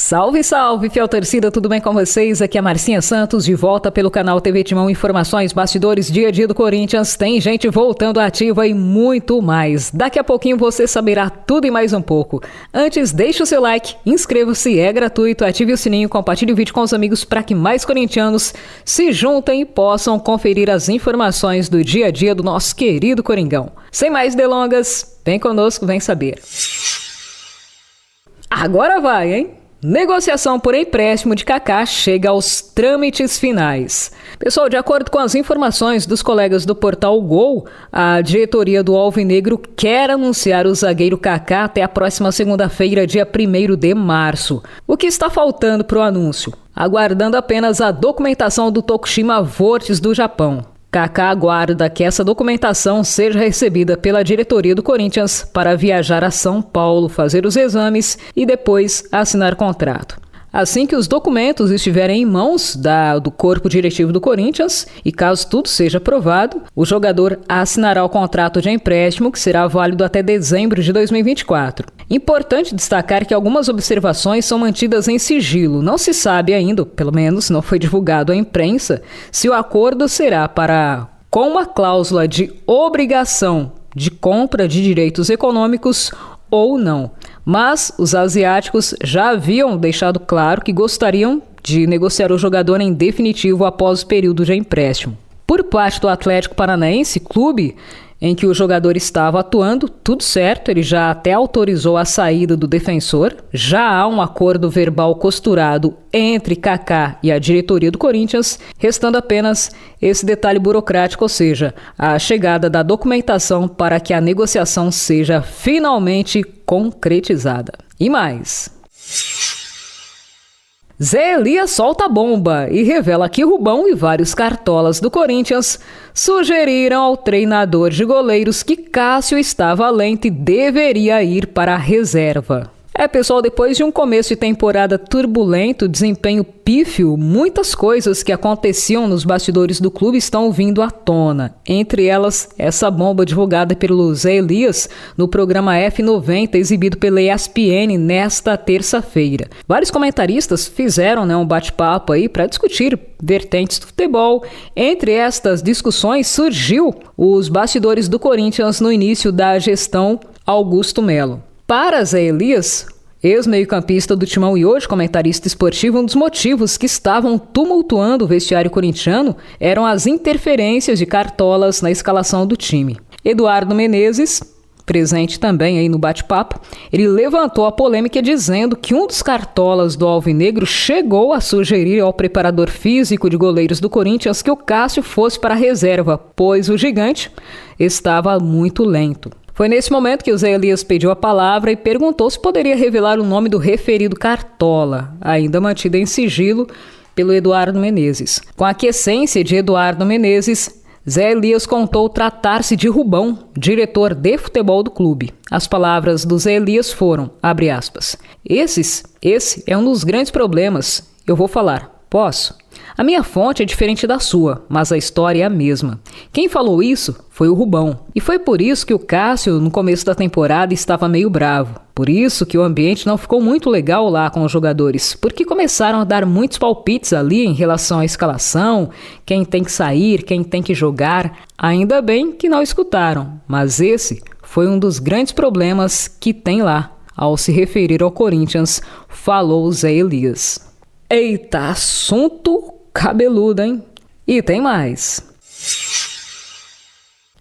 Salve, salve, fiel torcida, tudo bem com vocês? Aqui é a Marcinha Santos, de volta pelo canal TV Timão, informações, bastidores, dia a dia do Corinthians, tem gente voltando ativa e muito mais. Daqui a pouquinho você saberá tudo e mais um pouco. Antes, deixe o seu like, inscreva-se, é gratuito, ative o sininho, compartilhe o vídeo com os amigos para que mais corintianos se juntem e possam conferir as informações do dia a dia do nosso querido Coringão. Sem mais delongas, vem conosco, vem saber. Agora vai, hein? Negociação por empréstimo de Kaká chega aos trâmites finais. Pessoal, de acordo com as informações dos colegas do portal Gol, a diretoria do Alvinegro quer anunciar o zagueiro Kaká até a próxima segunda-feira, dia 1º de março. O que está faltando para o anúncio? Aguardando apenas a documentação do Tokushima Vortis do Japão. Kaká aguarda que essa documentação seja recebida pela diretoria do Corinthians para viajar a São Paulo, fazer os exames e depois assinar contrato. Assim que os documentos estiverem em mãos do corpo diretivo do Corinthians e caso tudo seja aprovado, o jogador assinará o contrato de empréstimo que será válido até dezembro de 2024. Importante destacar que algumas observações são mantidas em sigilo. Não se sabe ainda, pelo menos não foi divulgado à imprensa, se o acordo será com uma cláusula de obrigação de compra de direitos econômicos ou não. Mas os asiáticos já haviam deixado claro que gostariam de negociar o jogador em definitivo após o período de empréstimo. Por parte do Atlético Paranaense, clube em que o jogador estava atuando, tudo certo, ele já até autorizou a saída do defensor, já há um acordo verbal costurado entre Kaká e a diretoria do Corinthians, restando apenas esse detalhe burocrático, ou seja, a chegada da documentação para que a negociação seja finalmente concretizada. E mais... Zé Elias solta a bomba e revela que Rubão e vários cartolas do Corinthians sugeriram ao treinador de goleiros que Cássio estava lento e deveria ir para a reserva. Pessoal, depois de um começo de temporada turbulento, desempenho pífio, muitas coisas que aconteciam nos bastidores do clube estão vindo à tona. Entre elas, essa bomba divulgada pelo Zé Elias no programa F90, exibido pela ESPN nesta terça-feira. Vários comentaristas fizeram um bate-papo aí para discutir vertentes do futebol. Entre estas discussões surgiu os bastidores do Corinthians no início da gestão Augusto Melo. Para Zé Elias, ex-meio-campista do Timão e hoje comentarista esportivo, um dos motivos que estavam tumultuando o vestiário corintiano eram as interferências de cartolas na escalação do time. Eduardo Menezes, presente também aí no bate-papo, ele levantou a polêmica dizendo que um dos cartolas do Alvinegro chegou a sugerir ao preparador físico de goleiros do Corinthians que o Cássio fosse para a reserva, pois o gigante estava muito lento. Foi nesse momento que o Zé Elias pediu a palavra e perguntou se poderia revelar o nome do referido cartola, ainda mantido em sigilo pelo Eduardo Menezes. Com a aquiescência de Eduardo Menezes, Zé Elias contou tratar-se de Rubão, diretor de futebol do clube. As palavras do Zé Elias foram, abre aspas, esse é um dos grandes problemas. Eu vou falar. Posso? A minha fonte é diferente da sua, mas a história é a mesma. Quem falou isso foi o Rubão. E foi por isso que o Cássio, no começo da temporada, estava meio bravo. Por isso que o ambiente não ficou muito legal lá com os jogadores, porque começaram a dar muitos palpites ali em relação à escalação, quem tem que sair, quem tem que jogar. Ainda bem que não escutaram, mas esse foi um dos grandes problemas que tem lá. Ao se referir ao Corinthians, falou o Zé Elias. Eita, assunto cabeludo, hein? E tem mais.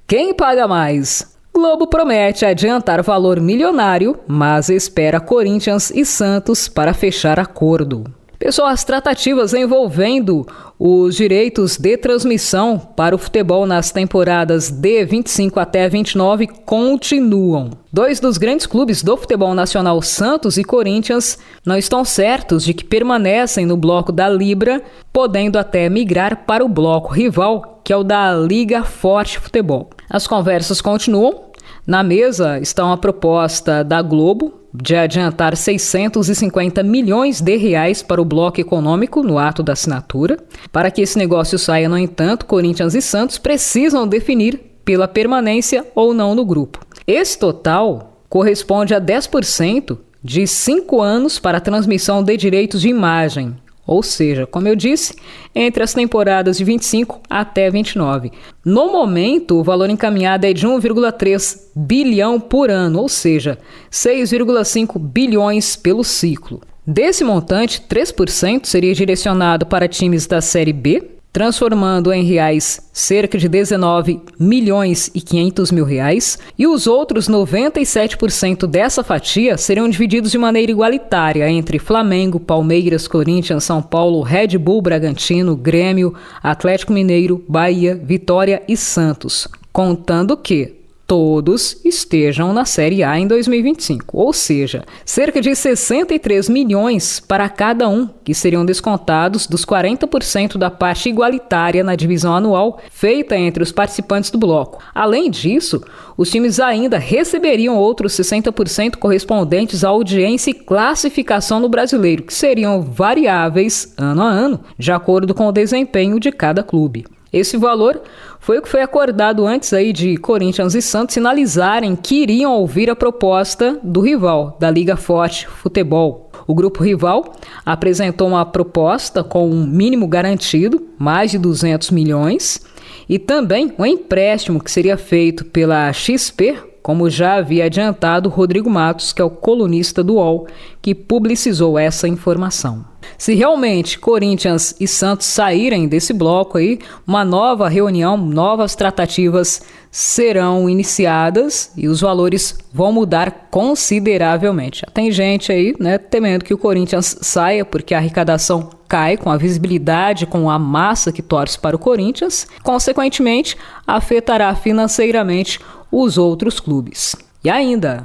Quem paga mais? Globo promete adiantar valor milionário, mas espera Corinthians e Santos para fechar acordo. Pessoal, as tratativas envolvendo os direitos de transmissão para o futebol nas temporadas de 25 até 29 continuam. Dois dos grandes clubes do futebol nacional, Santos e Corinthians, não estão certos de que permanecem no bloco da Libra, podendo até migrar para o bloco rival, que é o da Liga Forte Futebol. As conversas continuam. Na mesa estão a proposta da Globo de adiantar 650 milhões de reais para o bloco econômico no ato da assinatura. Para que esse negócio saia, no entanto, Corinthians e Santos precisam definir pela permanência ou não no grupo. Esse total corresponde a 10% de 5 anos para a transmissão de direitos de imagem. Ou seja, como eu disse, entre as temporadas de 25 até 29. No momento, o valor encaminhado é de 1,3 bilhão por ano, ou seja, 6,5 bilhões pelo ciclo. Desse montante, 3% seria direcionado para times da Série B, transformando em reais cerca de 19 milhões e 500 mil reais, e os outros 97% dessa fatia seriam divididos de maneira igualitária entre Flamengo, Palmeiras, Corinthians, São Paulo, Red Bull Bragantino, Grêmio, Atlético Mineiro, Bahia, Vitória e Santos, contando que todos estejam na Série A em 2025, ou seja, cerca de 63 milhões para cada um, que seriam descontados dos 40% da parte igualitária na divisão anual feita entre os participantes do bloco. Além disso, os times ainda receberiam outros 60% correspondentes à audiência e classificação no Brasileiro, que seriam variáveis ano a ano, de acordo com o desempenho de cada clube. Esse valor foi o que foi acordado antes aí de Corinthians e Santos sinalizarem que iriam ouvir a proposta do rival, da Liga Forte Futebol. O grupo rival apresentou uma proposta com um mínimo garantido, mais de 200 milhões, e também um empréstimo que seria feito pela XP, como já havia adiantado Rodrigo Matos, que é o colunista do UOL, que publicizou essa informação. Se realmente Corinthians e Santos saírem desse bloco aí, uma nova reunião, novas tratativas serão iniciadas e os valores vão mudar consideravelmente. Tem gente aí, temendo que o Corinthians saia porque a arrecadação cai com a visibilidade, com a massa que torce para o Corinthians, consequentemente afetará financeiramente os outros clubes. E ainda,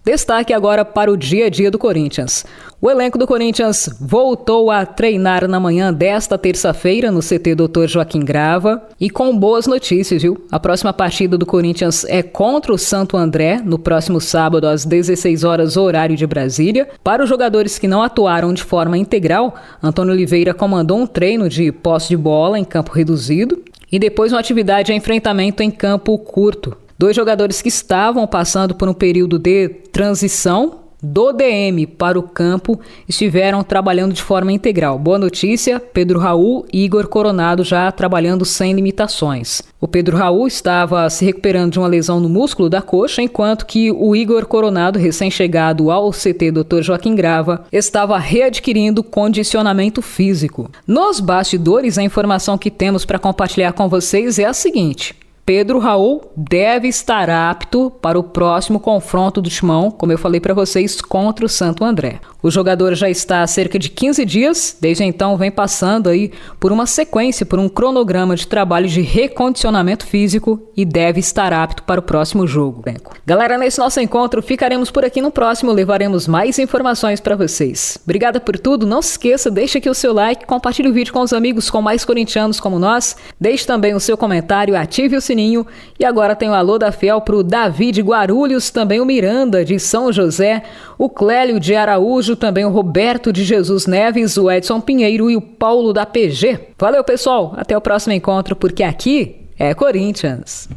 destaque agora para o dia a dia do Corinthians. O elenco do Corinthians voltou a treinar na manhã desta terça-feira no CT Dr. Joaquim Grava e com boas notícias, viu? A próxima partida do Corinthians é contra o Santo André, no próximo sábado às 16 horas, horário de Brasília. Para os jogadores que não atuaram de forma integral, Antônio Oliveira comandou um treino de posse de bola em campo reduzido e depois uma atividade de enfrentamento em campo curto. 2 jogadores que estavam passando por um período de transição do DM para o campo estiveram trabalhando de forma integral. Boa notícia, Pedro Raul e Igor Coronado já trabalhando sem limitações. O Pedro Raul estava se recuperando de uma lesão no músculo da coxa, enquanto que o Igor Coronado, recém-chegado ao CT Dr. Joaquim Grava, estava readquirindo condicionamento físico. Nos bastidores, a informação que temos para compartilhar com vocês é a seguinte: Pedro Raul deve estar apto para o próximo confronto do Timão, como eu falei para vocês, contra o Santo André. O jogador já está há cerca de 15 dias, desde então vem passando aí por uma sequência, por um cronograma de trabalho de recondicionamento físico e deve estar apto para o próximo jogo. Galera, nesse nosso encontro ficaremos por aqui, no próximo levaremos mais informações para vocês. Obrigada por tudo, não se esqueça, deixe aqui o seu like, compartilhe o vídeo com os amigos com mais corintianos como nós, deixe também o seu comentário, ative o sininho. E agora tem o alô da Fiel para o Davi de Guarulhos, também o Miranda de São José, o Clélio de Araújo, também o Roberto de Jesus Neves, o Edson Pinheiro e o Paulo da PG. Valeu, pessoal, até o próximo encontro, porque aqui é Corinthians.